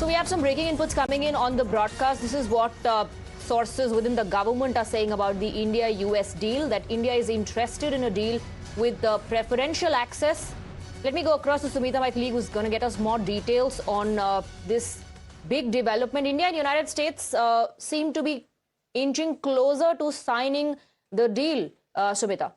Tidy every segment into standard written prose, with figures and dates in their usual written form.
So we have some breaking inputs coming in on the broadcast. This is what sources within the government are saying about the India-U.S. deal, that India is interested in a deal with the preferential access. Let me go across to Sumita, my colleague, who's going to get us more details on this big development. India and United States seem to be inching closer to signing the deal, Sumita.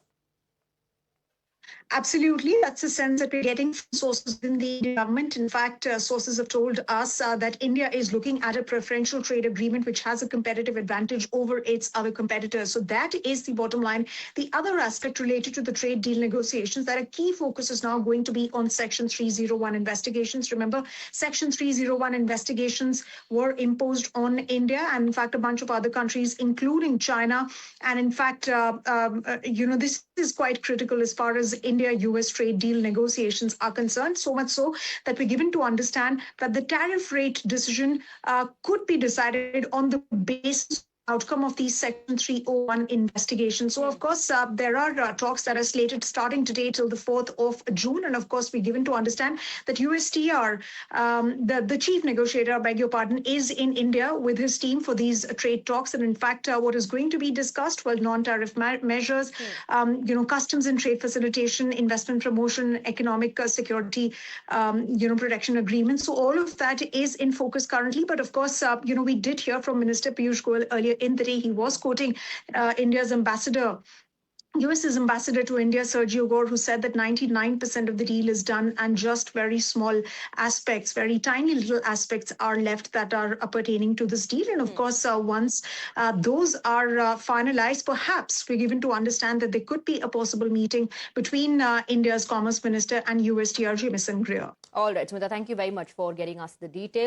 Absolutely. That's the sense that we're getting from sources in the government. In fact, sources have told us that India is looking at a preferential trade agreement which has a competitive advantage over its other competitors. So that is the bottom line. The other aspect related to the trade deal negotiations, that a key focus is now going to be on Section 301 investigations. Remember, Section 301 investigations were imposed on India and, in fact, a bunch of other countries, including China. And, in fact, this is quite critical as far as India-U.S. trade deal negotiations are concerned, so much so that we're given to understand that the tariff rate decision could be decided on the basis outcome of the Section 301 investigation. So, of course, there are talks that are slated starting today till the 4th of June. And, of course, we're given to understand that USTR, the chief negotiator, I beg your pardon, is in India with his team for these trade talks. And, in fact, what is going to be discussed, well, non-tariff measures, customs and trade facilitation, investment promotion, economic security, protection agreements. So all of that is in focus currently. But, of course, we did hear from Minister Piyush Goyal earlier in the day. He was quoting India's ambassador, U.S.'s ambassador to India, Sergio Gore, who said that 99% of the deal is done and just very small aspects, very tiny little aspects are left that are pertaining to this deal. And of course, once those are finalized, perhaps we're given to understand that there could be a possible meeting between India's Commerce Minister and USTR, Ms. Greer. All right, Smita, thank you very much for getting us the details.